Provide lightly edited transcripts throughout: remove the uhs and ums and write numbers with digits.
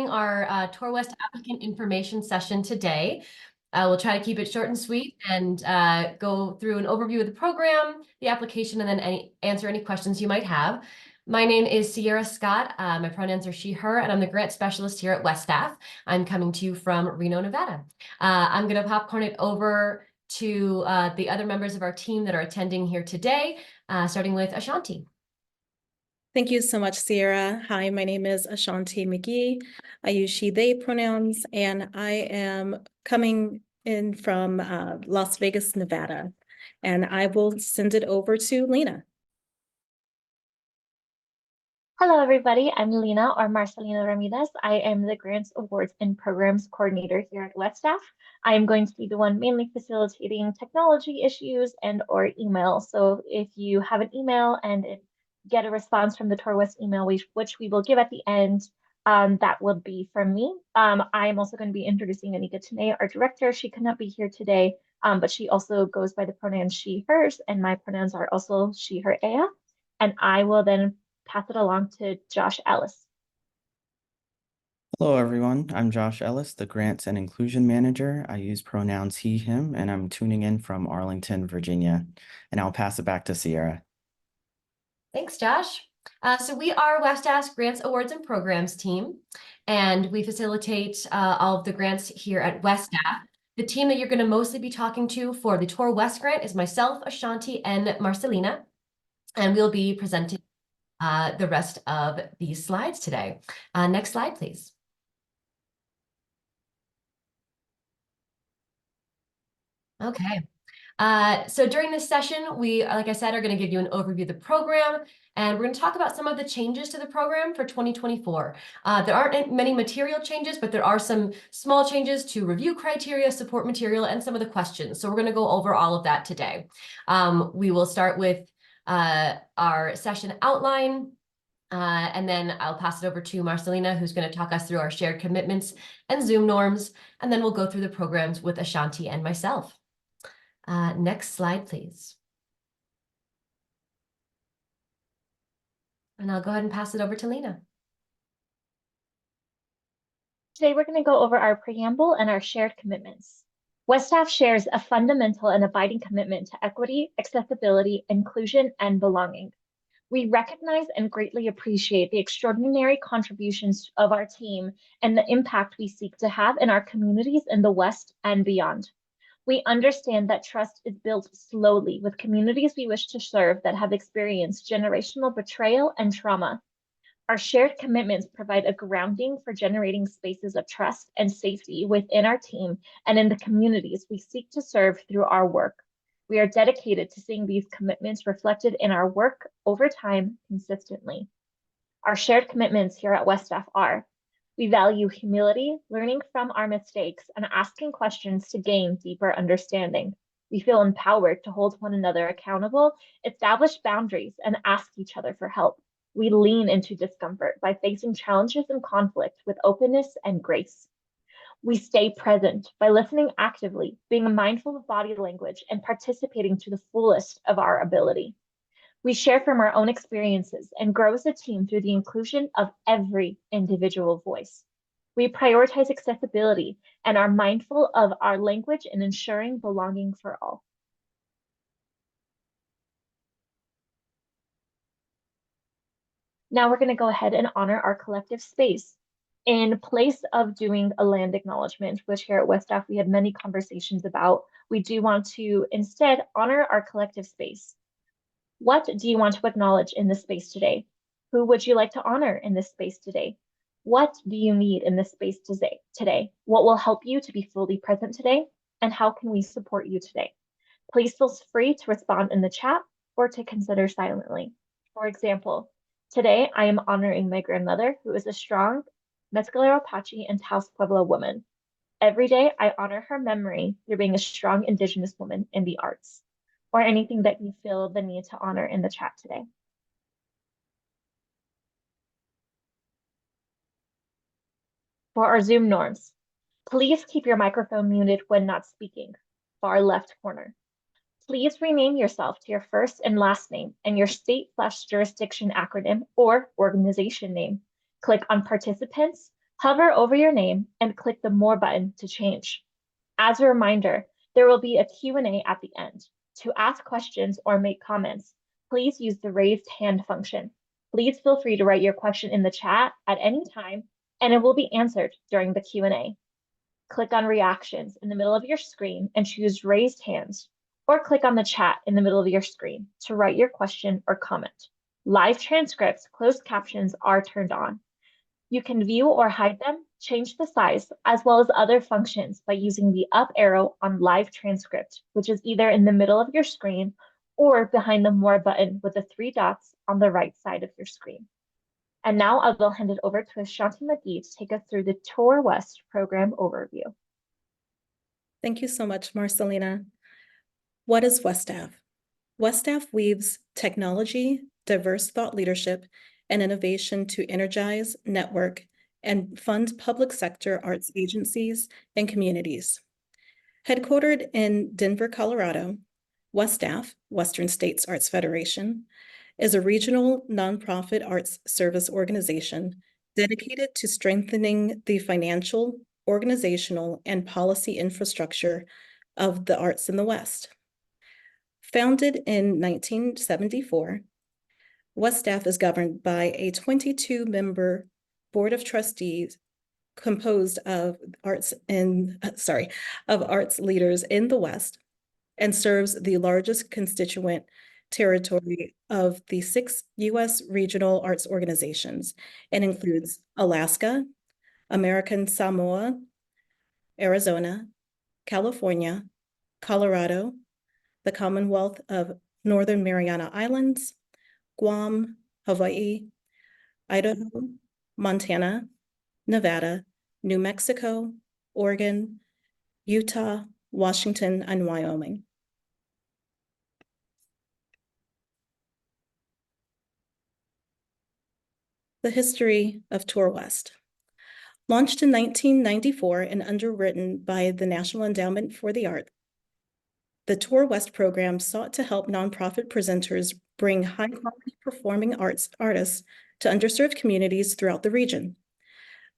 starting our TourWest applicant information session today. We'll try to keep it short and sweet and go through an overview of the program, the application, and then answer any questions you might have. My name is Sierra Scott. My pronouns are she, her, and I'm the grant specialist here at WestStaff. I'm coming to you from Reno, Nevada. I'm going to popcorn it over to the other members of our team that are attending here today, starting with Ashanti. Thank you so much, Sierra. Hi, my name is Ashanti McGee. I use she, they pronouns, and I am coming in from Las Vegas, Nevada. And I will send it over to Lena. Hello, everybody. I'm Lena, or Marcelina Ramirez. I am the Grants, Awards, and Programs Coordinator here at WestStaff. I am going to be the one mainly facilitating technology issues and or email. So if you have an email and get a response from the TourWest email, which we will give at the end, that will be from me. I am also going to be introducing Anika Tanay, our director. She could not be here today, but she also goes by the pronouns she, hers, and my pronouns are also she, her, ea. And I will then pass it along to Josh Ellis. Hello, everyone. I'm Josh Ellis, the Grants and Inclusion Manager. I use pronouns he, him, and I'm tuning in from Arlington, Virginia. And I'll pass it back to Sierra. Thanks, Josh. So we are WestStaff's Grants, Awards, and Programs team, and we facilitate all of the grants here at WestStaff. The team that you're going to mostly be talking to for the TourWest grant is myself, Ashanti, and Marcelina, and we'll be presenting the rest of these slides today. Next slide, please. Okay. So during this session, we, like I said, are going to give you an overview of the program, and we're going to talk about some of the changes to the program for 2024. There aren't many material changes, but there are some small changes to review criteria, support material, and some of the questions. So we're going to go over all of that today. We will start with our session outline, and then I'll pass it over to Marcelina, who's going to talk us through our shared commitments and Zoom norms, and then we'll go through the programs with Ashanti and myself. Next slide, please. And I'll go ahead and pass it over to Lena. Today, we're going to go over our preamble and our shared commitments. WestStaff shares a fundamental and abiding commitment to equity, accessibility, inclusion, and belonging. We recognize and greatly appreciate the extraordinary contributions of our team and the impact we seek to have in our communities in the West and beyond. We understand that trust is built slowly with communities we wish to serve that have experienced generational betrayal and trauma. Our shared commitments provide a grounding for generating spaces of trust and safety within our team and in the communities we seek to serve through our work. We are dedicated to seeing these commitments reflected in our work over time consistently. Our shared commitments here at WestStaff are: we value humility, learning from our mistakes, and asking questions to gain deeper understanding. We feel empowered to hold one another accountable, establish boundaries, and ask each other for help. We lean into discomfort by facing challenges and conflict with openness and grace. We stay present by listening actively, being mindful of body language, and participating to the fullest of our ability. We share from our own experiences and grow as a team through the inclusion of every individual voice. We prioritize accessibility and are mindful of our language in ensuring belonging for all. Now we're going to go ahead and honor our collective space. In place of doing a land acknowledgement, which here at WestStaff we had many conversations about, we do want to instead honor our collective space. What do you want to acknowledge in this space today? Who would you like to honor in this space today? What do you need in this space today? What will help you to be fully present today? And how can we support you today? Please feel free to respond in the chat or to consider silently. For example, today I am honoring my grandmother, who is a strong Mescalero Apache and Taos Pueblo woman. Every day I honor her memory through being a strong Indigenous woman in the arts. Or anything that you feel the need to honor in the chat today. For our Zoom norms, please keep your microphone muted when not speaking, far left corner. Please rename yourself to your first and last name and your state/jurisdiction acronym or organization name. Click on Participants, Hover over your name and click the More button to change. As a reminder, there will be a Q&A at the end. To ask questions or make comments, please use the raised hand function. Please feel free to write your question in the chat at any time, and it will be answered during the Q&A. Click on Reactions in the middle of your screen and choose Raised Hands, or click on the chat in the middle of your screen to write your question or comment. Live transcripts, closed captions are turned on. You can view or hide them, change the size, as well as other functions by using the up arrow on Live Transcript, which is either in the middle of your screen or behind the More button with the 3 dots on the right side of your screen. And now I will hand it over to Ashanti McGee to take us through the TourWest program overview. Thank you so much, Marcelina. What is WestAF? WestAF weaves technology, diverse thought leadership, and innovation to energize, network, and fund public sector arts agencies and communities. Headquartered in Denver, Colorado, WestAF, Western States Arts Federation, is a regional nonprofit arts service organization dedicated to strengthening the financial, organizational, and policy infrastructure of the arts in the West. Founded in 1974, WestAF is governed by a 22-member board of trustees composed of arts leaders in the West, and serves the largest constituent territory of the 6 U.S. regional arts organizations, and includes Alaska, American Samoa, Arizona, California, Colorado, the Commonwealth of Northern Mariana Islands, Guam, Hawaii, Idaho, Montana, Nevada, New Mexico, Oregon, Utah, Washington, and Wyoming. The history of TourWest. Launched in 1994 and underwritten by the National Endowment for the Arts, the TourWest program sought to help nonprofit presenters bring high-quality performing artists to underserved communities throughout the region.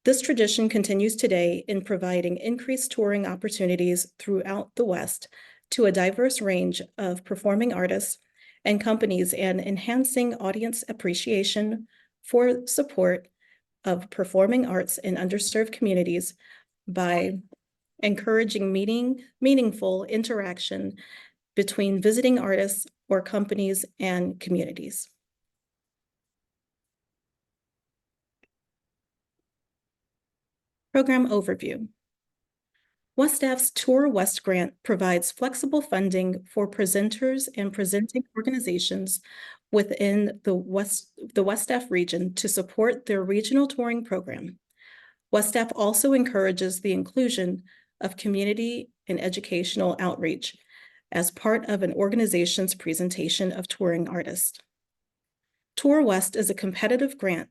This tradition continues today in providing increased touring opportunities throughout the West to a diverse range of performing artists and companies, and enhancing audience appreciation for support of performing arts in underserved communities by encouraging meaningful interaction between visiting artists or companies and communities. Program overview. WestAF's TourWest grant provides flexible funding for presenters and presenting organizations within the WestAF region to support their regional touring program. WestAF also encourages the inclusion of community and educational outreach as part of an organization's presentation of touring artists. TourWest is a competitive grant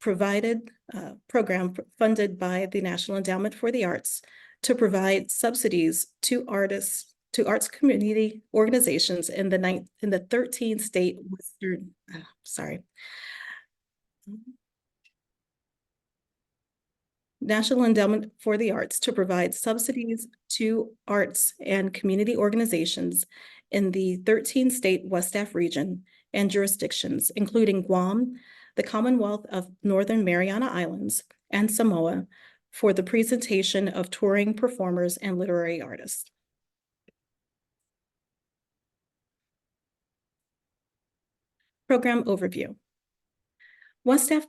program funded by the National Endowment for the Arts to provide subsidies to arts community organizations in the 13 state Western, National Endowment for the Arts to provide subsidies to arts and community organizations in the 13 state WestAF region and jurisdictions, including Guam, the Commonwealth of Northern Mariana Islands, and Samoa, for the presentation of touring performers and literary artists. Program overview. WestAF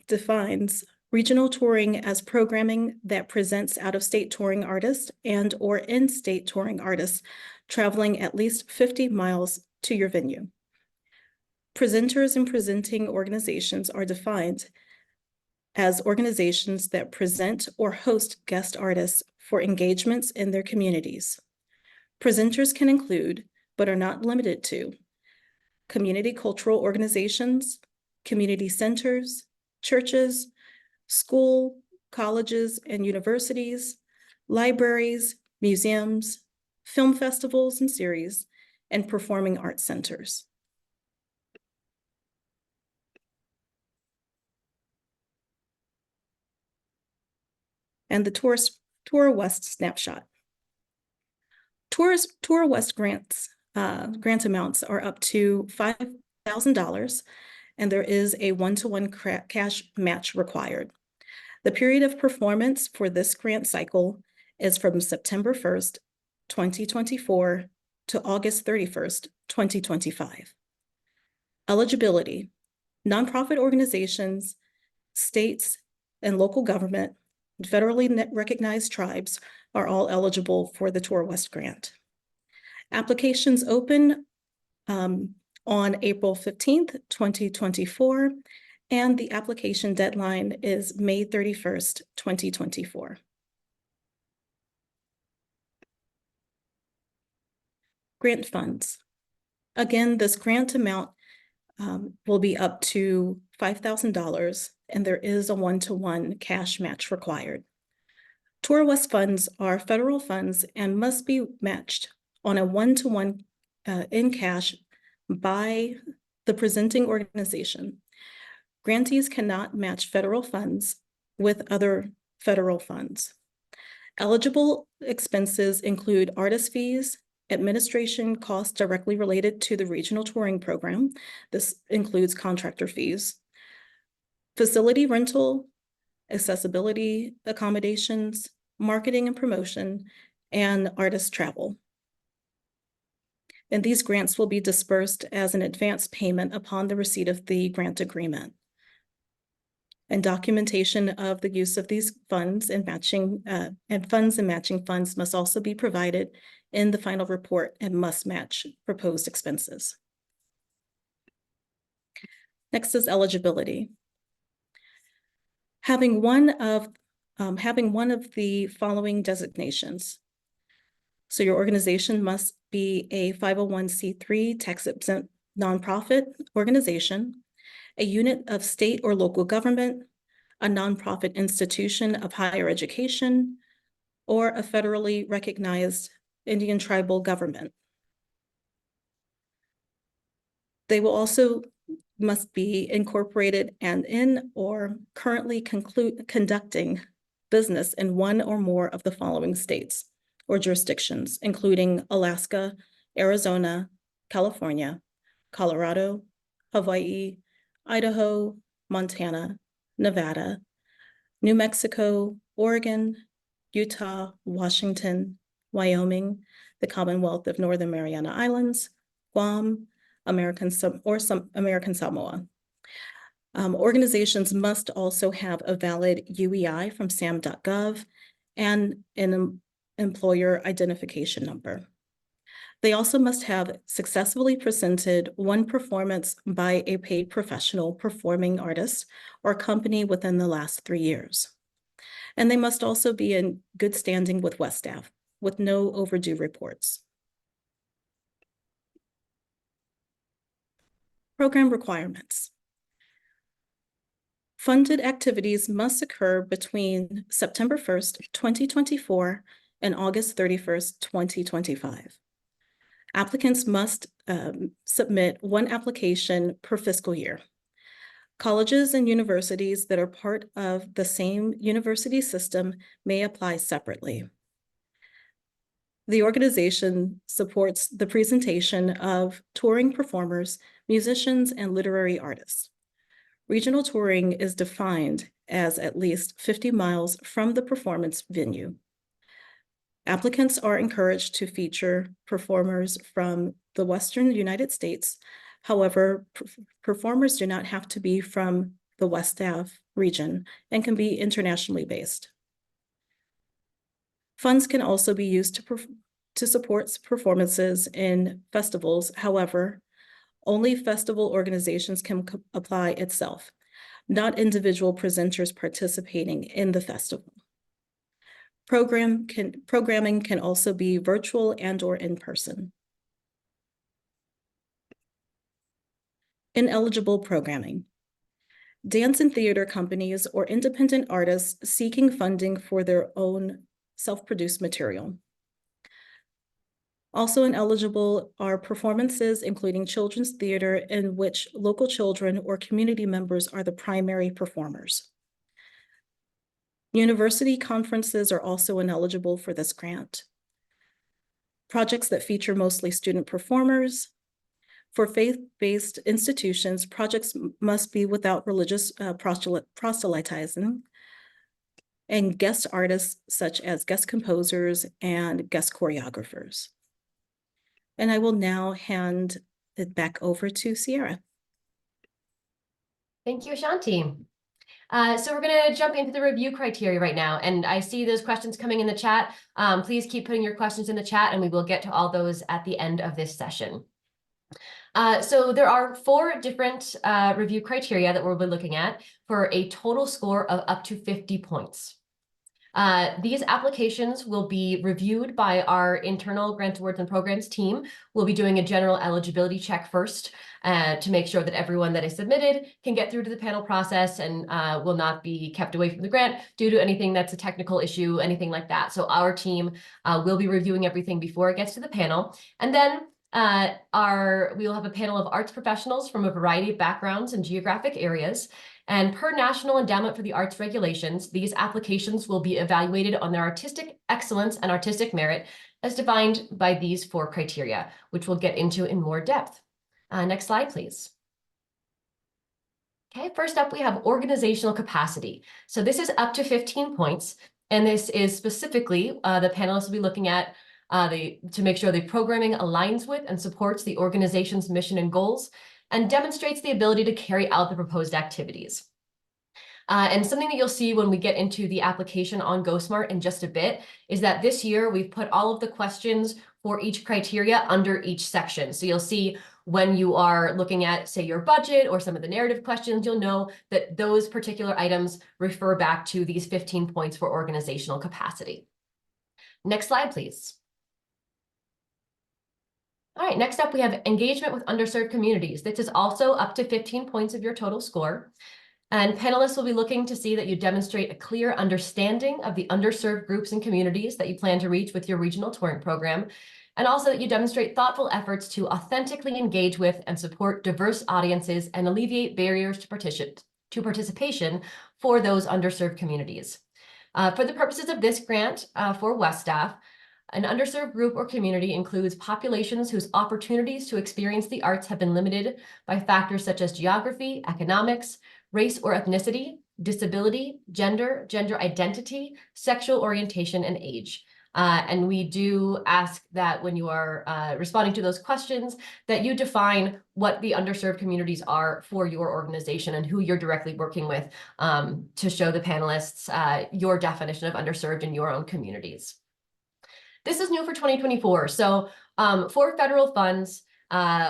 defines regional touring as programming that presents out-of-state touring artists and or in-state touring artists traveling at least 50 miles to your venue. Presenters and presenting organizations are defined as organizations that present or host guest artists for engagements in their communities. Presenters can include, but are not limited to, community cultural organizations, community centers, churches, school, colleges and universities, libraries, museums, film festivals and series, and performing arts centers. and the TourWest snapshot. TourWest grant amounts are up to $5,000, and there is a one-to-one cash match required. The period of performance for this grant cycle is from September 1st, 2024 to August 31st, 2025. Eligibility: nonprofit organizations, states, and local government, federally recognized tribes are all eligible for the TourWest grant. Applications open on April 15th, 2024, and the application deadline is May 31st, 2024. Grant funds. Again, this grant amount will be up to $5,000, and there is a one-to-one cash match required. TourWest funds are federal funds and must be matched on a one-to-one in cash by the presenting organization. Grantees cannot match federal funds with other federal funds. Eligible expenses include artist fees, administration costs directly related to the regional touring program. This includes contractor fees, facility rental, accessibility accommodations, marketing and promotion, and artist travel. And these grants will be dispersed as an advance payment upon the receipt of the grant agreement. And documentation of the use of these funds and matching funds must also be provided in the final report and must match proposed expenses. Next is eligibility. Having one of the following designations. So your organization must be a 501c3 tax-exempt nonprofit organization, a unit of state or local government, a nonprofit institution of higher education, or a federally recognized Indian tribal government. They will also must be incorporated and in or currently conducting business in one or more of the following states or jurisdictions, including Alaska, Arizona, California, Colorado, Hawaii, Idaho, Montana, Nevada, New Mexico, Oregon, Utah, Washington, Wyoming, the Commonwealth of Northern Mariana Islands, Guam, American Samoa. Organizations must also have a valid UEI from SAM.gov and an employer identification number. They also must have successfully presented one performance by a paid professional performing artist or company within the last 3 years. And they must also be in good standing with WestAF, with no overdue reports. Program requirements. Funded activities must occur between September 1st, 2024 and August 31st, 2025. Applicants must submit one application per fiscal year. Colleges and universities that are part of the same university system may apply separately. The organization supports the presentation of touring performers, musicians, and literary artists. Regional touring is defined as at least 50 miles from the performance venue. Applicants are encouraged to feature performers from the Western United States. However, performers do not have to be from the WestAF region and can be internationally based. Funds can also be used to support performances in festivals. However, only festival organizations can apply itself, not individual presenters participating in the festival. Programming can also be virtual and/or in-person. Ineligible programming. Dance and theater companies or independent artists seeking funding for their own self-produced material. Also ineligible are performances including children's theater in which local children or community members are the primary performers. University conferences are also ineligible for this grant. Projects that feature mostly student performers. For faith-based institutions, projects must be without religious proselytizing, and guest artists such as guest composers and guest choreographers. And I will now hand it back over to Sierra. Thank you, Ashanti. So we're going to jump into the review criteria right now, and I see those questions coming in the chat. Please keep putting your questions in the chat, and we will get to all those at the end of this session. So there are 4 different review criteria that we'll be looking at for a total score of up to 50 points. These applications will be reviewed by our internal grant awards and programs team. We'll be doing a general eligibility check first to make sure that everyone that is submitted can get through to the panel process and will not be kept away from the grant due to anything that's a technical issue, anything like that. So our team will be reviewing everything before it gets to the panel. And then we will have a panel of arts professionals from a variety of backgrounds and geographic areas. And per National Endowment for the Arts regulations, these applications will be evaluated on their artistic excellence and artistic merit as defined by these 4 criteria, which we'll get into in more depth. Next slide, please. Okay, first up, we have organizational capacity. So this is up to 15 points, and this is specifically the panelists will be looking at to make sure the programming aligns with and supports the organization's mission and goals, and demonstrates the ability to carry out the proposed activities. And something that you'll see when we get into the application on GoSmart in just a bit is that this year we've put all of the questions for each criteria under each section. So you'll see when you are looking at, say, your budget or some of the narrative questions, you'll know that those particular items refer back to these 15 points for organizational capacity. Next slide, please. All right, next up, we have engagement with underserved communities. This is also up to 15 points of your total score. And panelists will be looking to see that you demonstrate a clear understanding of the underserved groups and communities that you plan to reach with your regional touring program, and also that you demonstrate thoughtful efforts to authentically engage with and support diverse audiences and alleviate barriers to participation for those underserved communities. For the purposes of this grant for West staff, an underserved group or community includes populations whose opportunities to experience the arts have been limited by factors such as geography, economics, race or ethnicity, disability, gender identity, sexual orientation, and age. And we do ask that when you are responding to those questions, that you define what the underserved communities are for your organization and who you're directly working with to show the panelists your definition of underserved in your own communities. This is new for 2024. So for federal funds,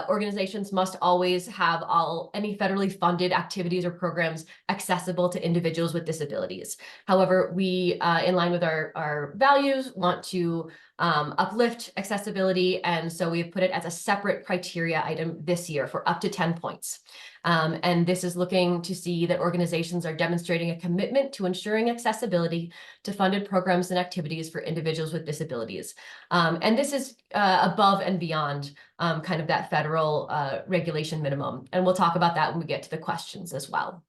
organizations must always have any federally funded activities or programs accessible to individuals with disabilities. However, we, in line with our values, want to uplift accessibility, and so we've put it as a separate criteria item this year for up to 10 points. And this is looking to see that organizations are demonstrating a commitment to ensuring accessibility to funded programs and activities for individuals with disabilities. And this is above and beyond kind of that federal regulation minimum. And we'll talk about that when we get to the questions as well.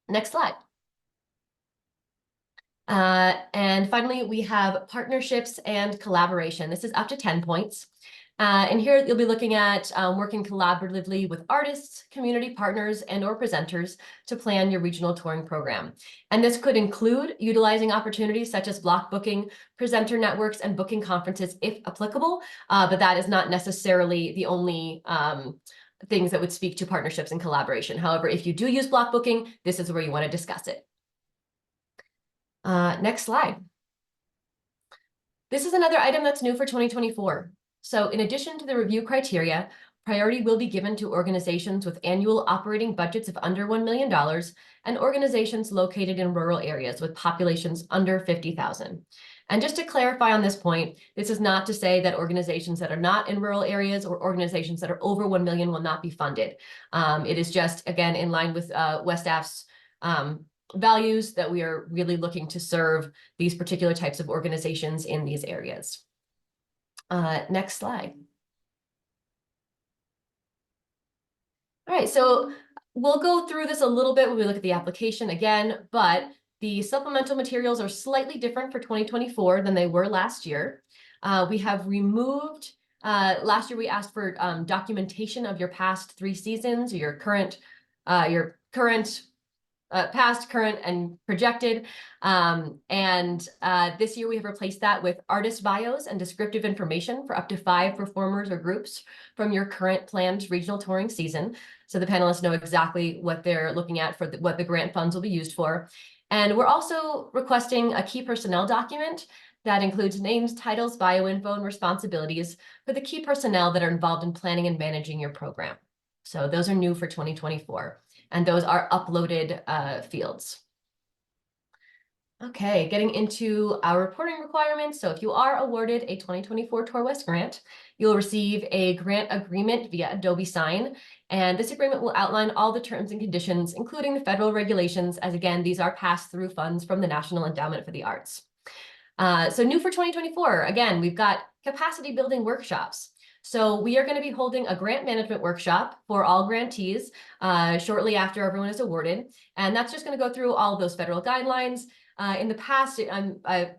Next slide. And finally, we have partnerships and collaboration. This is up to 10 points. And here you'll be looking at working collaboratively with artists, community partners, and/or presenters to plan your regional touring program. And this could include utilizing opportunities such as block booking, presenter networks, and booking conferences if applicable, but that is not necessarily the only things that would speak to partnerships and collaboration. However, if you do use block booking, this is where you want to discuss it. Next slide. This is another item that's new for 2024. So in addition to the review criteria, priority will be given to organizations with annual operating budgets of under $1 million and organizations located in rural areas with populations under 50,000. And just to clarify on this point, this is not to say that organizations that are not in rural areas or organizations that are over 1 million will not be funded. It is just, again, in line with West staff's values that we are really looking to serve these particular types of organizations in these areas. Next slide. All right, so we'll go through this a little bit when we look at the application again, but The supplemental materials are slightly different for 2024 than they were last year. We have removed, last year we asked for documentation of your past 3 seasons, your current, past, current, and projected. This year we have replaced that with artist bios and descriptive information for up to 5 performers or groups from your current planned regional touring season. So the panelists know exactly what they're looking at for what the grant funds will be used for. And we're also requesting a key personnel document that includes names, titles, bioinfo, and responsibilities for the key personnel that are involved in planning and managing your program. So those are new for 2024, and those are uploaded fields. Okay, getting into our reporting requirements. So if you are awarded a 2024 TourWest grant, you'll receive a grant agreement via Adobe Sign. And this agreement will outline all the terms and conditions, including the federal regulations, as again, these are pass-through funds from the National Endowment for the Arts. So new for 2024, again, we've got capacity building workshops. So we are going to be holding a grant management workshop for all grantees shortly after everyone is awarded. And that's just going to go through all of those federal guidelines. In the past,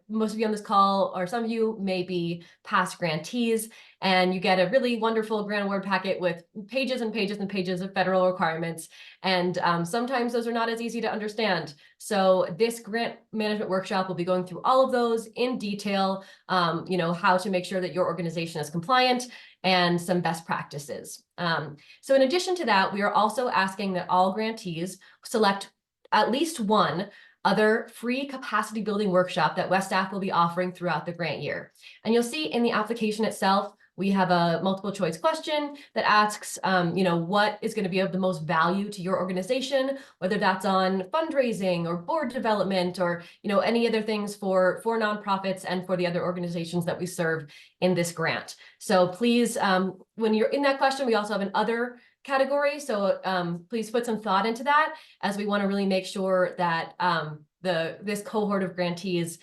most of you on this call, or some of you may be past grantees, and you get a really wonderful grant award packet with pages and pages and pages of federal requirements. And sometimes those are not as easy to understand. So this grant management workshop will be going through all of those in detail, how to make sure that your organization is compliant and some best practices. So in addition to that, we are also asking that all grantees select at least one other free capacity building workshop that West Staff will be offering throughout the grant year. And you'll see in the application itself, we have a multiple choice question that asks, what is going to be of the most value to your organization, whether that's on fundraising or board development or, any other things for nonprofits and for the other organizations that we serve in this grant. So please, when you're in that question, we also have an other category. So please put some thought into that, as we want to really make sure that this cohort of grantees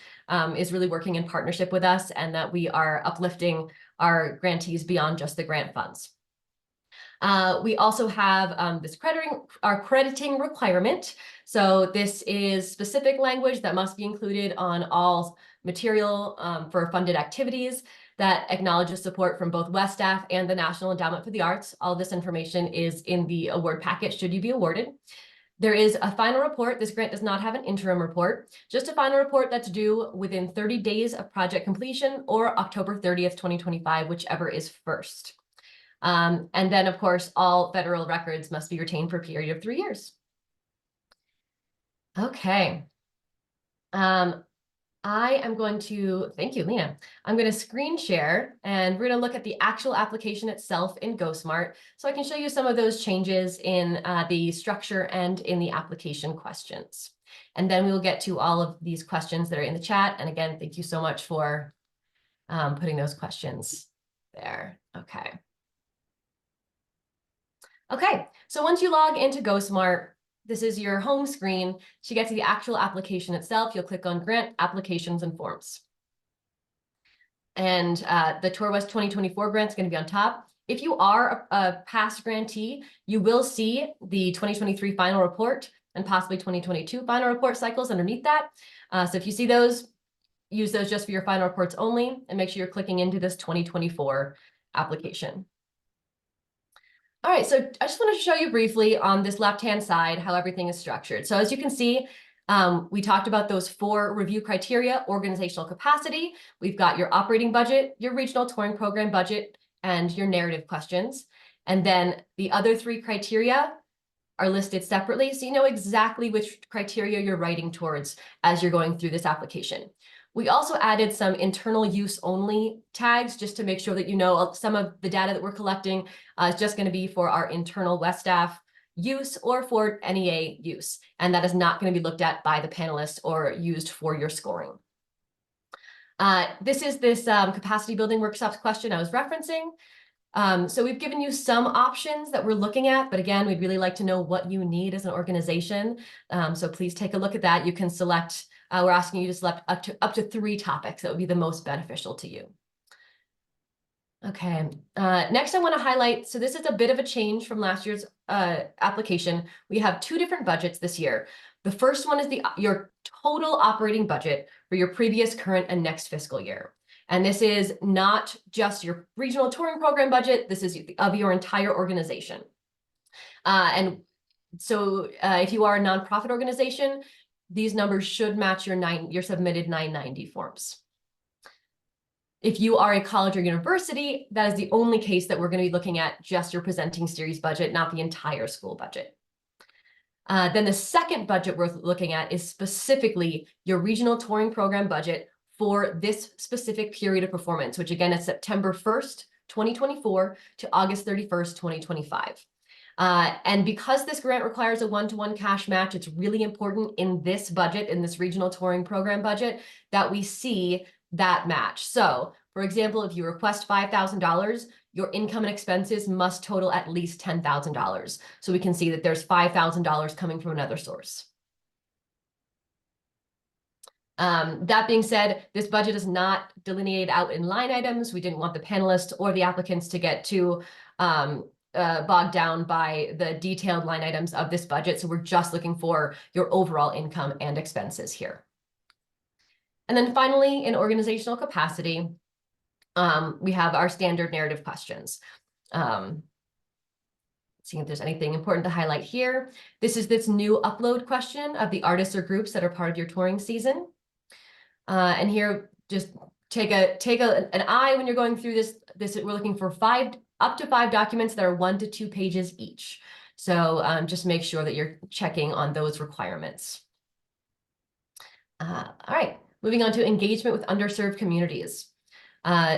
is really working in partnership with us, and that we are uplifting our grantees beyond just the grant funds. We also have our crediting requirement. So this is specific language that must be included on all material for funded activities that acknowledges support from both West Staff and the National Endowment for the Arts. All this information is in the award packet should you be awarded. There is a final report. This grant does not have an interim report, just a final report that's due within 30 days of project completion or October 30th, 2025, whichever is first. And then, of course, all federal records must be retained for a period of 3 years. Okay. I am going to, thank you, Lena. I'm going to screen share, and we're going to look at the actual application itself in GoSmart, so I can show you some of those changes in the structure and in the application questions. And then we will get to all of these questions that are in the chat. And again, thank you so much for putting those questions there. Okay. Okay, so once you log into GoSmart, this is your home screen. To get to the actual application itself, you'll click on Grant Applications and Forms. And the TourWest 2024 grant is going to be on top. If you are a past grantee, you will see the 2023 final report and possibly 2022 final report cycles underneath that. So if you see those, use those just for your final reports only, and make sure you're clicking into this 2024 application. All right, so I just wanted to show you briefly on this left-hand side how everything is structured. So as you can see, we talked about those 4 review criteria: organizational capacity. We've got your operating budget, your regional touring program budget, and your narrative questions. And then the other 3 criteria are listed separately, so you know exactly which criteria you're writing towards as you're going through this application. We also added some internal use only tags just to make sure that you know some of the data that we're collecting is just going to be for our internal West Staff use or for NEA use. And that is not going to be looked at by the panelists or used for your scoring. This is this capacity building workshops question I was referencing. So we've given you some options that we're looking at, but again, we'd really like to know what you need as an organization. So please take a look at that. You can select, we're asking you to select up to 3 topics that would be the most beneficial to you. Okay, next I want to highlight, so this is a bit of a change from last year's application. We have two different budgets this year. The first one is your total operating budget for your previous, current, and next fiscal year. And this is not just your regional touring program budget, this is of your entire organization. And so if you are a nonprofit organization, these numbers should match your submitted 990 forms. If you are a college or university, that is the only case that we're going to be looking at just your presenting series budget, not the entire school budget. Then the second budget we're looking at is specifically your regional touring program budget for this specific period of performance, which again is September 1st, 2024 to August 31st, 2025. And because this grant requires a one-to-one cash match, it's really important in this budget, in this regional touring program budget, that we see that match. So, for example, if you request $5,000, your income and expenses must total at least $10,000. So we can see that there's $5,000 coming from another source. That being said, this budget is not delineated out in line items. We didn't want the panelists or the applicants to get too bogged down by the detailed line items of this budget. So we're just looking for your overall income and expenses here. And then finally, in organizational capacity, we have our standard narrative questions. Seeing if there's anything important to highlight here. This is this new upload question of the artists or groups that are part of your touring season. And here, just take an eye when you're going through this. We're looking for up to five documents that are 1 to 2 pages each. So just make sure that you're checking on those requirements. All right, moving on to engagement with underserved communities.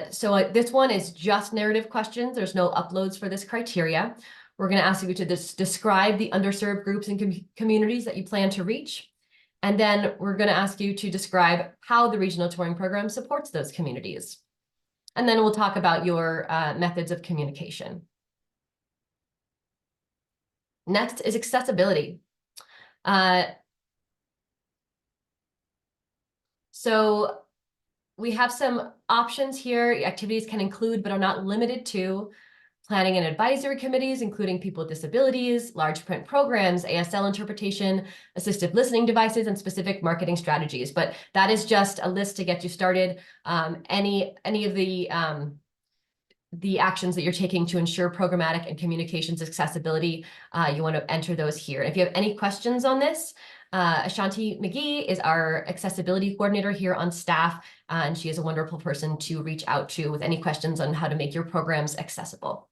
So this one is just narrative questions. There's no uploads for this criteria. We're going to ask you to describe the underserved groups and communities that you plan to reach. And then we're going to ask you to describe how the regional touring program supports those communities. And then we'll talk about your methods of communication. Next is accessibility. So we have some options here. Activities can include, but are not limited to, planning and advisory committees, including people with disabilities, large print programs, ASL interpretation, assistive listening devices, and specific marketing strategies. But that is just a list to get you started. Any of the actions that you're taking to ensure programmatic and communications accessibility, you want to enter those here. And if you have any questions on this, Ashanti McGee is our accessibility coordinator here on staff, and she is a wonderful person to reach out to with any questions on how to make your programs accessible.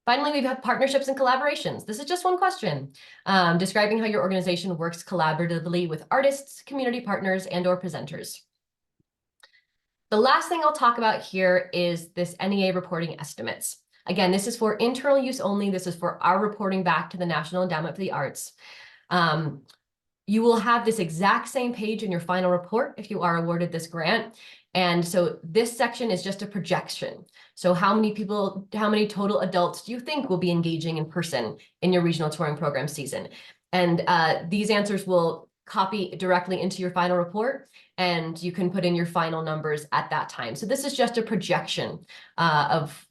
Finally, we have partnerships and collaborations. This is just one question, describing how your organization works collaboratively with artists, community partners, and/or presenters. The last thing I'll talk about here is this NEA reporting estimates. Again, this is for internal use only. This is for our reporting back to the National Endowment for the Arts. You will have this exact same page in your final report if you are awarded this grant. And so this section is just a projection. So how many total adults do you think will be engaging in person in your regional touring program season? And these answers will copy directly into your final report, and you can put in your final numbers at that time. So this is just a projection of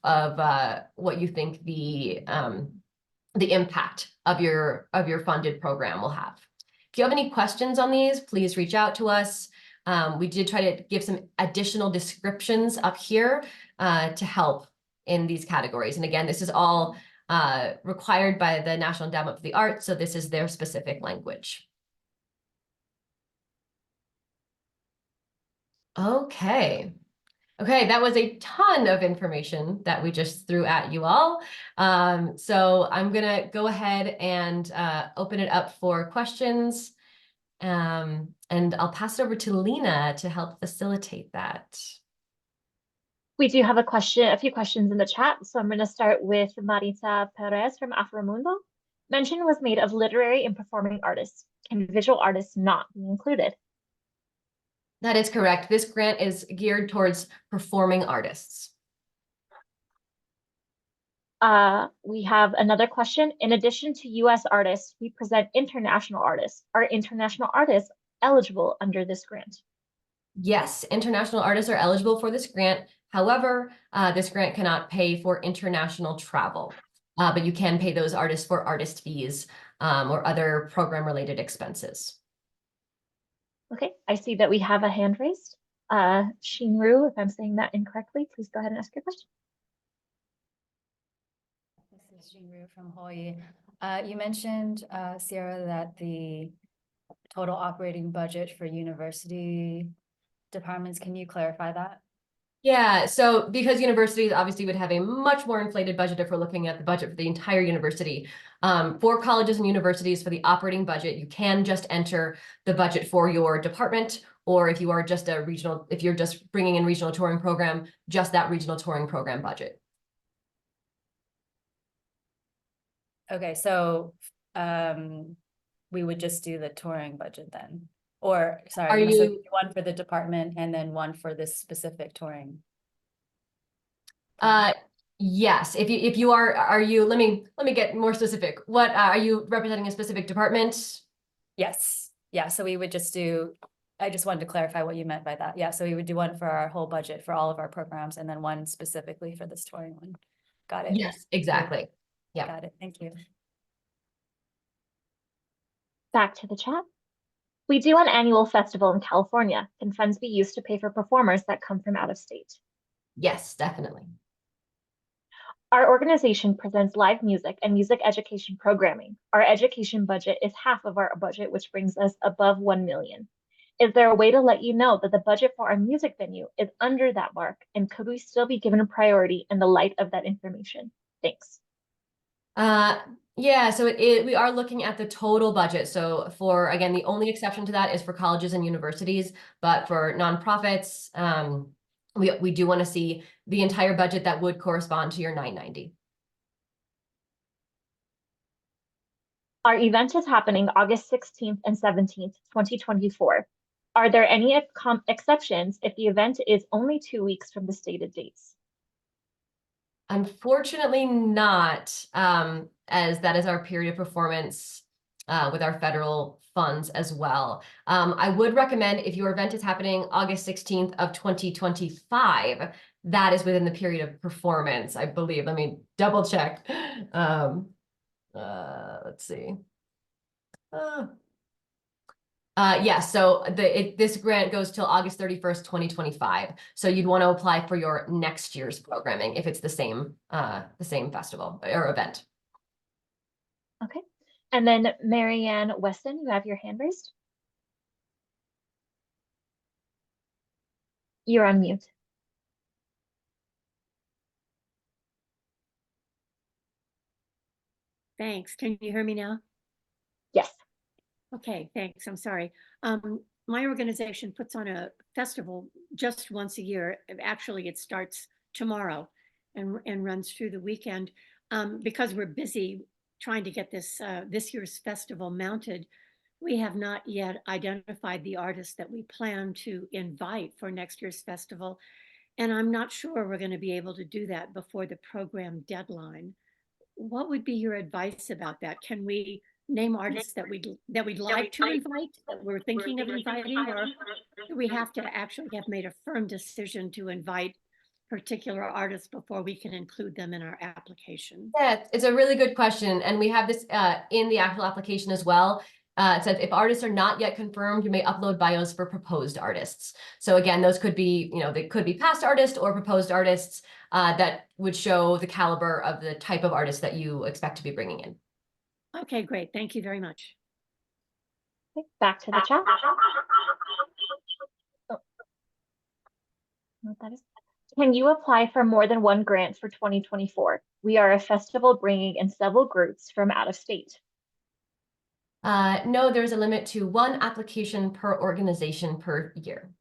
what you think the impact of your funded program will have. If you have any questions on these, please reach out to us. We did try to give some additional descriptions up here to help in these categories. And again, this is all required by the National Endowment for the Arts, so this is their specific language. Okay, that was a ton of information that we just threw at you all. So I'm gonna go ahead and open it up for questions. And I'll pass it over to Lena to help facilitate that. We do have a few questions in the chat. So I'm going to start with Marita Perez from Afromundo. Mention was made of literary and performing artists. Can visual artists not be included? That is correct. This grant is geared towards performing artists. We have another question. In addition to US artists, we present international artists. Are international artists eligible under this grant? Yes, international artists are eligible for this grant. However, this grant cannot pay for international travel, but you can pay those artists for artist fees or other program-related expenses. Okay, I see that we have a hand raised. Shinru, if I'm saying that incorrectly, please go ahead and ask your question. This is Jinru from Hawaii. You mentioned, Sierra, that the total operating budget for university departments, can you clarify that? Yeah, so because universities obviously would have a much more inflated budget if we're looking at the budget for the entire university. For colleges and universities, for the operating budget, you can just enter the budget for your department, or if you are just a regional, if you're just bringing in regional touring program, just that regional touring program budget. Okay, so we would just do the touring budget then? Or, sorry, Are you said you- one for the department and then one for this specific touring? Yes, if you are you, let me get more specific. What are you representing a specific department? Yes, yeah, so we would just do, I just wanted to clarify what you meant by that. Yeah, so we would do one for our whole budget for all of our programs and then one specifically for this touring one. Got it. Yes, exactly. Yeah. Got it, thank you. Back to the chat. We do an annual festival in California. Can funds be used to pay for performers that come from out of state? Yes, definitely. Our organization presents live music and music education programming. Our education budget is half of our budget, which brings us above 1 million. Is there a way to let you know that the budget for our music venue is under that mark? And could we still be given a priority in the light of that information? Thanks. Yeah, so we are looking at the total budget. So for, again, the only exception to that is for colleges and universities, but for nonprofits, we do want to see the entire budget that would correspond to your 990. Our event is happening August 16th and 17th, 2024. Are there any exceptions if the event is only 2 weeks from the stated dates? Unfortunately not, as that is our period of performance with our federal funds as well. I would recommend if your event is happening August 16th of 2025, that is within the period of performance, I believe. Let me double check. Let's see. Yeah, so this grant goes till August 31st, 2025. So you'd want to apply for your next year's programming if it's the same festival or event. Okay. And then Marianne Weston, you have your hand raised. You're on mute. Thanks. Can you hear me now? Yes. Okay, thanks. I'm sorry. My organization puts on a festival just once a year. Actually, it starts tomorrow and runs through the weekend. Because we're busy trying to get this year's festival mounted, we have not yet identified the artists that we plan to invite for next year's festival. And I'm not sure we're going to be able to do that before the program deadline. What would be your advice about that? Can we name artists that we'd like to invite, that we're thinking of inviting, or do we have to actually have made a firm decision to invite particular artists before we can include them in our application? Yeah, it's a really good question. And we have this in the actual application as well. It says if artists are not yet confirmed, you may upload bios for proposed artists. So again, those could be, they could be past artists or proposed artists that would show the caliber of the type of artist that you expect to be bringing in. Okay, great. Thank you very much. Okay, back to the chat. Oh. What that is. Can you apply for more than one grant for 2024? We are a festival bringing in several groups from out of state. No, there's a limit to one application per organization per year.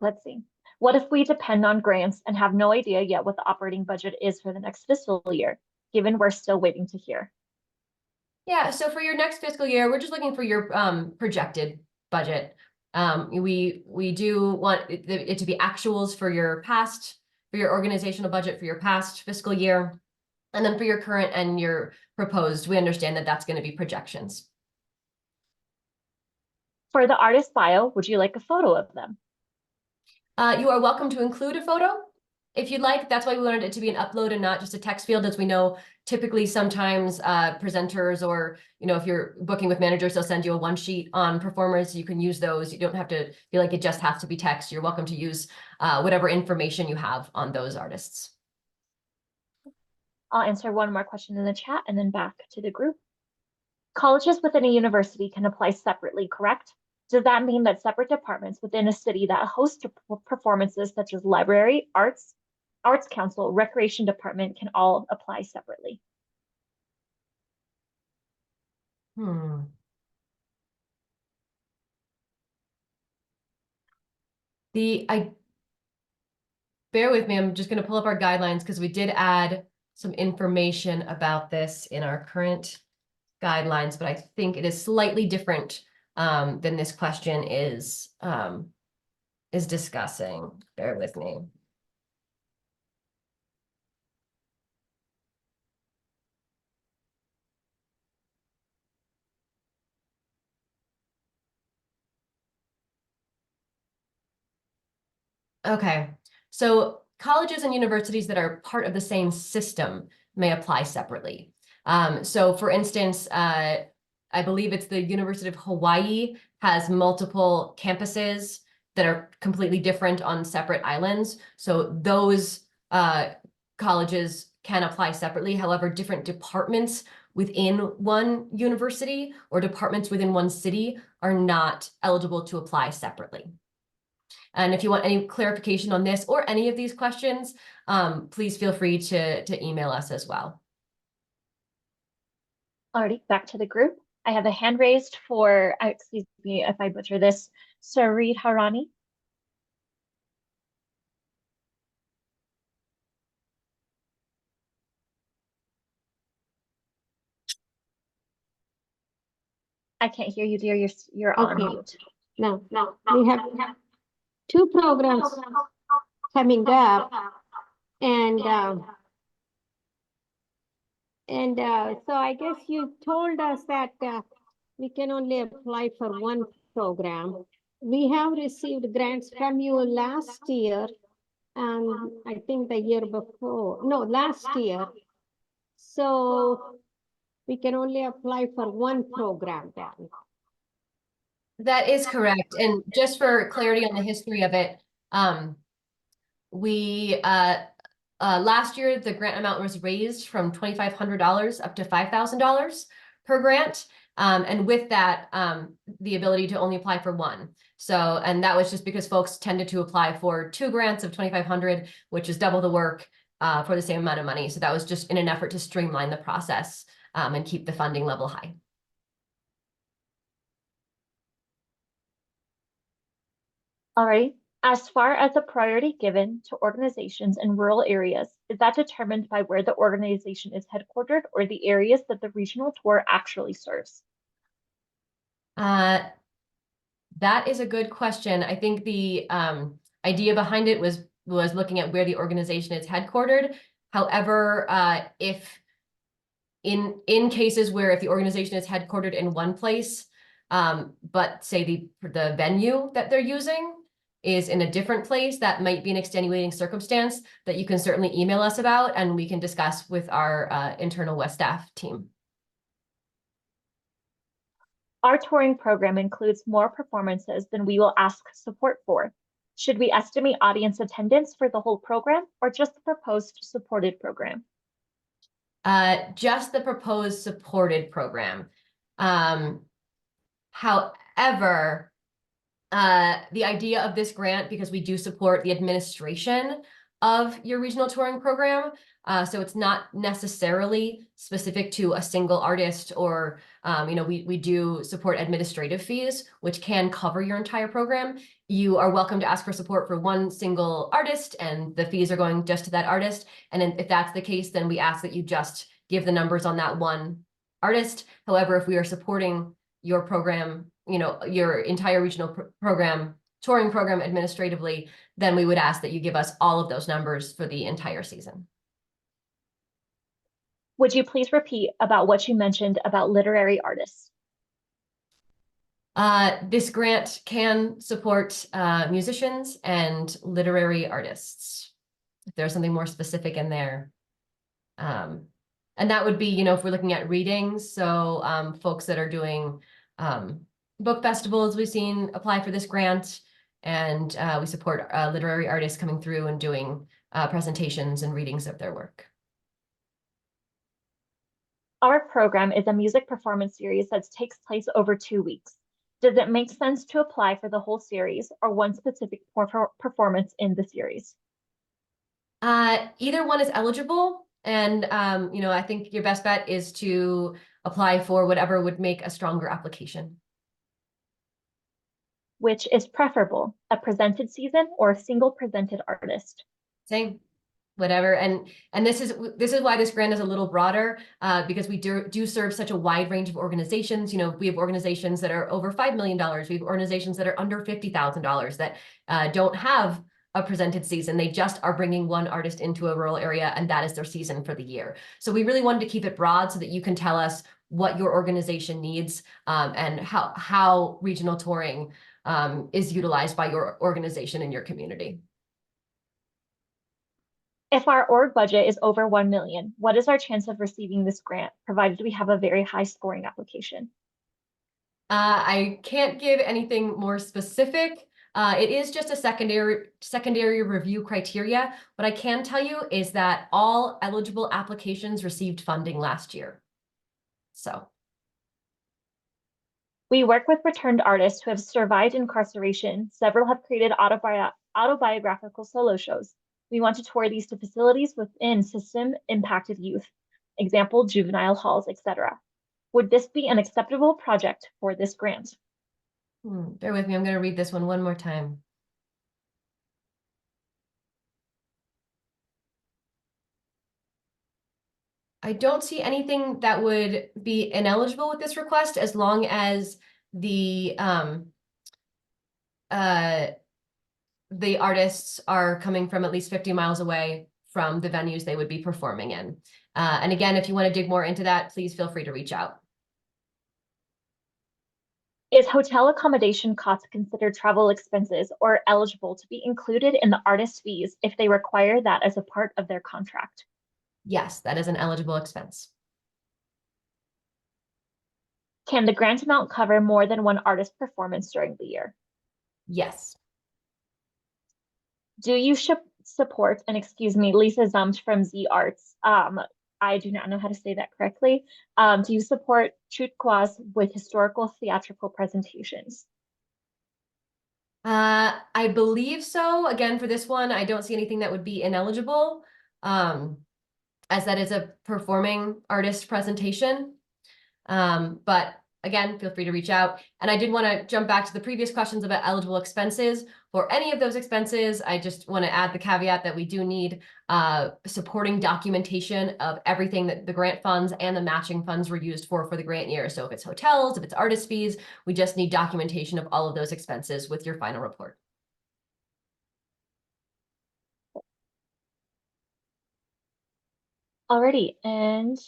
Let's see. What if we depend on grants and have no idea yet what the operating budget is for the next fiscal year, given we're still waiting to hear? Yeah, so for your next fiscal year, we're just looking for your projected budget. We do want it to be actuals for your organizational budget for your past fiscal year. And then for your current and your proposed, we understand that that's going to be projections. For the artist bio, would you like a photo of them? You are welcome to include a photo if you'd like. That's why we wanted it to be an upload and not just a text field, as we know typically sometimes presenters or, if you're booking with managers, they'll send you a one sheet on performers. You can use those. You don't have to feel like it just has to be text. You're welcome to use whatever information you have on those artists. I'll answer one more question in the chat and then back to the group. Colleges within a university can apply separately, correct? Does that mean that separate departments within a city that host performances such as library, arts council, recreation department can all apply separately? Bear with me, I'm just going to pull up our guidelines because we did add some information about this in our current guidelines, but I think it is slightly different than this question is discussing. Bear with me. Okay, so colleges and universities that are part of the same system may apply separately. So for instance, I believe it's the University of Hawaii has multiple campuses that are completely different on separate islands. So those colleges can apply separately. However, different departments within one university or departments within one city are not eligible to apply separately. And if you want any clarification on this or any of these questions, please feel free to email us as well. Alrighty, back to the group. I have a hand raised for, excuse me if I butcher this, Sareed Harani. I can't hear you, dear. You're on mute. No, we have two programs coming up, and so I guess you told us that we can only apply for one program. We have received grants from you last year, and I think the year before, no, last year. So we can only apply for one program then. That is correct. And just for clarity on the history of it, last year the grant amount was raised from $2,500 up to $5,000 per grant. And with that, the ability to only apply for one. So, and that was just because folks tended to apply for two grants of $2,500, which is double the work for the same amount of money. So that was just in an effort to streamline the process and keep the funding level high. All right. As far as the priority given to organizations in rural areas, is that determined by where the organization is headquartered or the areas that the regional tour actually serves? That is a good question. I think the idea behind it was looking at where the organization is headquartered. However, if in cases where if the organization is headquartered in one place, but say the venue that they're using is in a different place, that might be an extenuating circumstance that you can certainly email us about, and we can discuss with our internal West staff team. Our touring program includes more performances than we will ask support for. Should we estimate audience attendance for the whole program or just the proposed supported program? Just the proposed supported program. However, the idea of this grant, because we do support the administration of your regional touring program, so it's not necessarily specific to a single artist, or we do support administrative fees, which can cover your entire program. You are welcome to ask for support for one single artist, and the fees are going just to that artist. And if that's the case, then we ask that you just give the numbers on that one artist. However, if we are supporting your program, your entire regional touring program administratively, then we would ask that you give us all of those numbers for the entire season. Would you please repeat about what you mentioned about literary artists? This grant can support musicians and literary artists. If there's something more specific in there. And that would be, you know, if we're looking at readings, so folks that are doing book festivals, we've seen apply for this grant, and we support literary artists coming through and doing presentations and readings of their work. Our program is a music performance series that takes place over 2 weeks. Does it make sense to apply for the whole series or one specific performance in the series? Either one is eligible, and you know, I think your best bet is to apply for whatever would make a stronger application. Which is preferable, a presented season or a single presented artist? Same, whatever. And this is why this grant is a little broader, because we do serve such a wide range of organizations. You know, we have organizations that are over $5 million. We have organizations that are under $50,000 that don't have a presented season. They just are bringing one artist into a rural area, and that is their season for the year. So we really wanted to keep it broad so that you can tell us what your organization needs, and how regional touring is utilized by your organization in your community. If our org budget is over 1 million, what is our chance of receiving this grant, provided we have a very high scoring application? I can't give anything more specific. It is just a secondary review criteria. What I can tell you is that all eligible applications received funding last year. So. We work with returned artists who have survived incarceration. Several have created autobiographical solo shows. We want to tour these to facilities within system-impacted youth, example, juvenile halls, etc. Would this be an acceptable project for this grant? Bear with me, I'm going to read this one more time. I don't see anything that would be ineligible with this request, as long as the artists are coming from at least 50 miles away from the venues they would be performing in. And again, if you want to dig more into that, please feel free to reach out. Is hotel accommodation costs considered travel expenses or eligible to be included in the artist's fees if they require that as a part of their contract? Yes, that is an eligible expense. Can the grant amount cover more than one artist performance during the year? Yes. Do you support, and excuse me, Lisa Zumt from Z Arts. I do not know how to say that correctly. Do you support TourWest with historical theatrical presentations? I believe so. Again, for this one, I don't see anything that would be ineligible, as that is a performing artist presentation. But again, feel free to reach out. And I did want to jump back to the previous questions about eligible expenses. For any of those expenses, I just want to add the caveat that we do need supporting documentation of everything that the grant funds and the matching funds were used for the grant year. So if it's hotels, if it's artist fees, we just need documentation of all of those expenses with your final report. Alrighty, and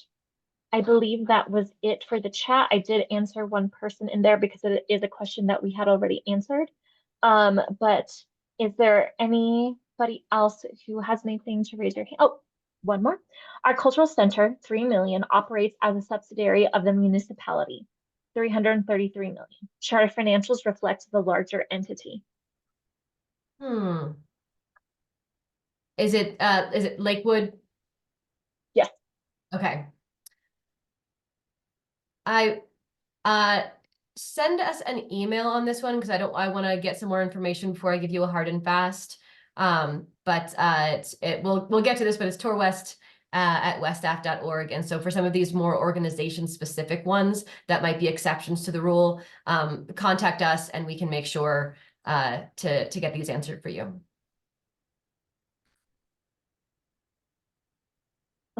I believe that was it for the chat. I did answer one person in there because it is a question that we had already answered. But is there anybody else who has anything to raise your hand? Oh, one more. Our cultural center, 3 million, operates as a subsidiary of the municipality, 333 million. Charter financials reflect the larger entity. Is it Lakewood? Yes. Okay. Send us an email on this one, because I want to get some more information before I give you a hard and fast. We'll get to this, but it's TourWest at westaff.org. And so for some of these more organization specific ones that might be exceptions to the rule, contact us and we can make sure to get these answered for you.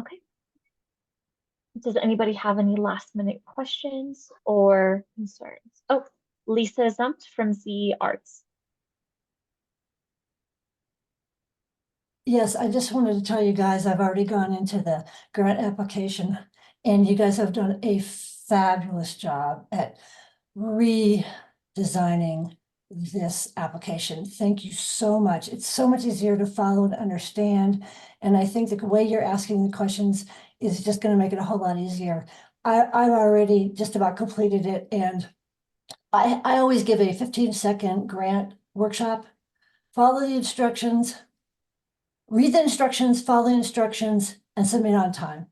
Okay. Does anybody have any last minute questions or concerns? Oh, Lisa Zumt from Z Arts. Yes, I just wanted to tell you guys, I've already gone into the grant application and you guys have done a fabulous job at designing this application. Thank you so much. It's so much easier to follow and understand. And I think the way you're asking the questions is just going to make it a whole lot easier. I've already just about completed it, and I always give a 15-second grant workshop. Follow the instructions, read the instructions, follow the instructions, and submit on time.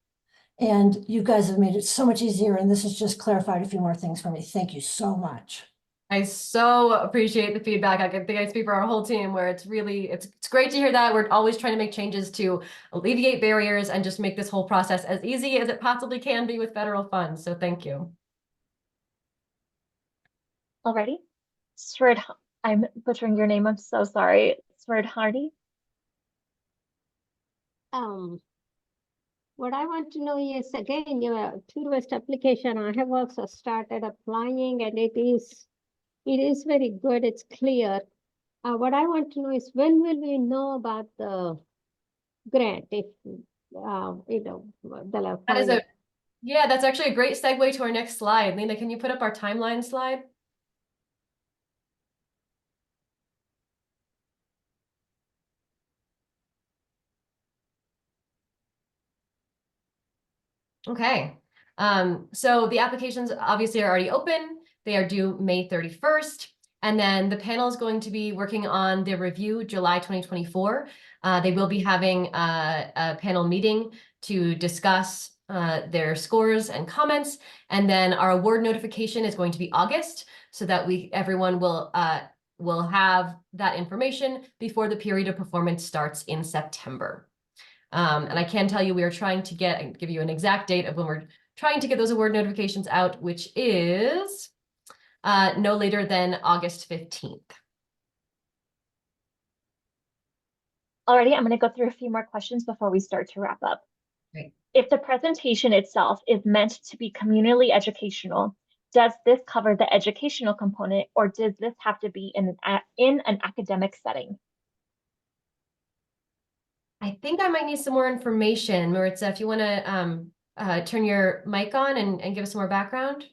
And you guys have made it so much easier, and this has just clarified a few more things for me. Thank you so much. I so appreciate the feedback. I think I speak for our whole team where it's really, it's great to hear that. We're always trying to make changes to alleviate barriers and just make this whole process as easy as it possibly can be with federal funds. So thank you. Alrighty. Swerd, I'm butchering your name. I'm so sorry. Swerd Hardy. What I want to know is, again, your TourWest application, I have also started applying, and it is very good. It's clear. What I want to know is, when will we know about the grant? If That is yeah, that's actually a great segue to our next slide. Lena, can you put up our timeline slide? Okay. So the applications obviously are already open. They are due May 31st. And then the panel is going to be working on the review July 2024. They will be having a panel meeting to discuss their scores and comments. And then our award notification is going to be August, so that everyone will have that information before the period of performance starts in September. And I can tell you we are trying to give you an exact date of when we're trying to get those award notifications out, which is no later than August 15th. Alrighty, I'm going to go through a few more questions before we start to wrap up. Great. If the presentation itself is meant to be communally educational, does this cover the educational component, or does this have to be in an academic setting? I think I might need some more information. Maritza, if you want to turn your mic on and give us some more background.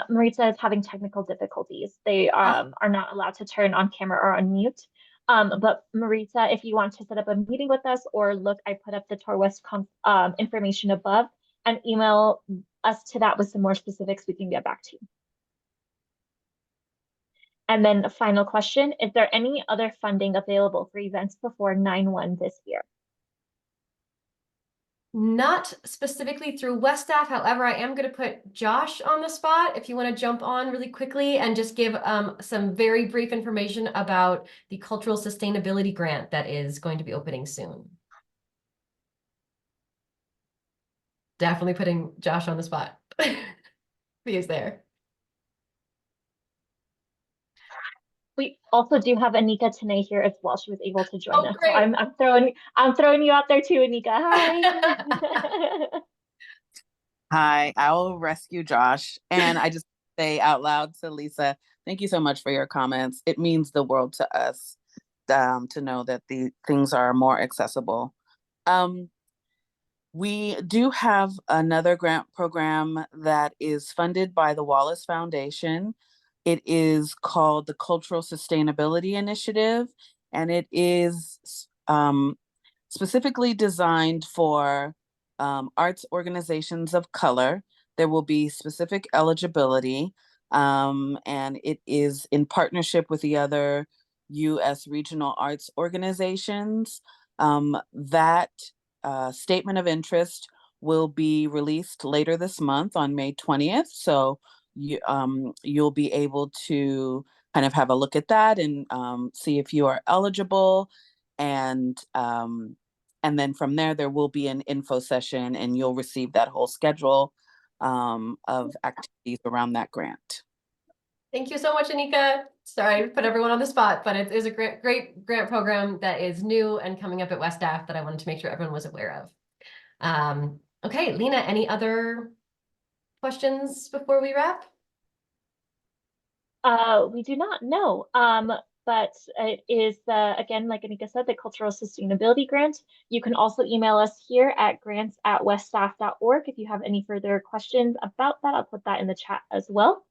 Maritza is having technical difficulties. They are not allowed to turn on camera or unmute. But Maritza, if you want to set up a meeting with us, or look, I put up the TourWest information above, and email us to that with some more specifics, we can get back to you. And then the final question, is there any other funding available for events before 9/1 this year? Not specifically through WestStaff. However, I am going to put Josh on the spot if you want to jump on really quickly and just give some very brief information about the Cultural Sustainability Grant that is going to be opening soon. Definitely putting Josh on the spot. He is there. We also do have Anika Tanay here as well. She was able to join us. Great. So I'm throwing you out there too, Anika. Hi. Hi, I will rescue Josh. And I just say out loud to Lisa, thank you so much for your comments. It means the world to us to know that the things are more accessible. We do have another grant program that is funded by the Wallace Foundation. It is called the Cultural Sustainability Initiative, and it is specifically designed for arts organizations of color. There will be specific eligibility, and it is in partnership with the other U.S. regional arts organizations. That statement of interest will be released later this month on May 20th. So you'll be able to kind of have a look at that and see if you are eligible. And then from there will be an info session, and you'll receive that whole schedule of activities around that grant. Thank you so much, Anika. Sorry to put everyone on the spot, but it is a great grant program that is new and coming up at WestStaff that I wanted to make sure everyone was aware of. Okay, Lena, any other questions before we wrap? We do not know. but it is again, like Anika said, the Cultural Sustainability Grant. You can also email us here at grants@weststaff.org if you have any further questions about that. I'll put that in the chat as well.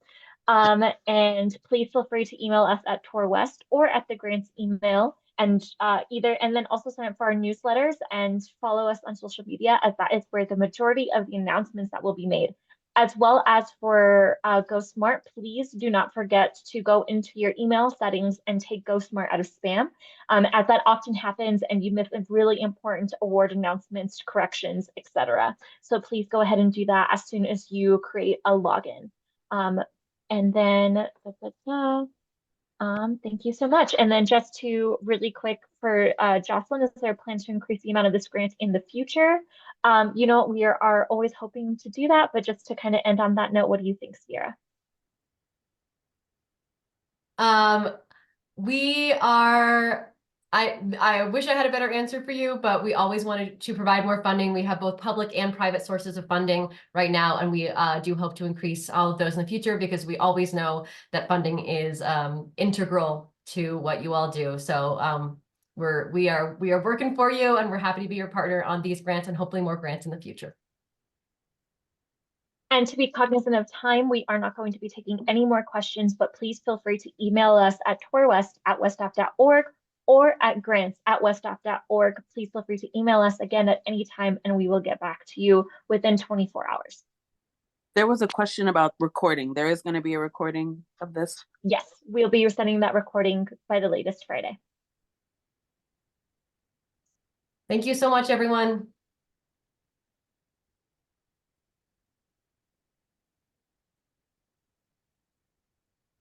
And please feel free to email us at TourWest or at the grants email, and then also sign up for our newsletters and follow us on social media, as that is where the majority of the announcements that will be made. As well as for Go Smart, please do not forget to go into your email settings and take Go Smart out of spam, as that often happens and you miss really important award announcements, corrections, etc. So please go ahead and do that as soon as you create a login. And then, thank you so much. And then just to really quick for Jocelyn, is there a plan to increase the amount of this grant in the future? You know, we are always hoping to do that, but just to kind of end on that note, what do you think, Sierra? We are, I wish I had a better answer for you, but we always wanted to provide more funding. We have both public and private sources of funding right now, and we do hope to increase all of those in the future, because we always know that funding is integral to what you all do. So we are working for you, and we're happy to be your partner on these grants and hopefully more grants in the future. And to be cognizant of time, we are not going to be taking any more questions, but please feel free to email us at tourwest@weststaff.org or at grants@weststaff.org. Please feel free to email us again at any time, and we will get back to you within 24 hours. There was a question about recording. There is going to be a recording of this? Yes, we'll be sending that recording by the latest Friday. Thank you so much, everyone.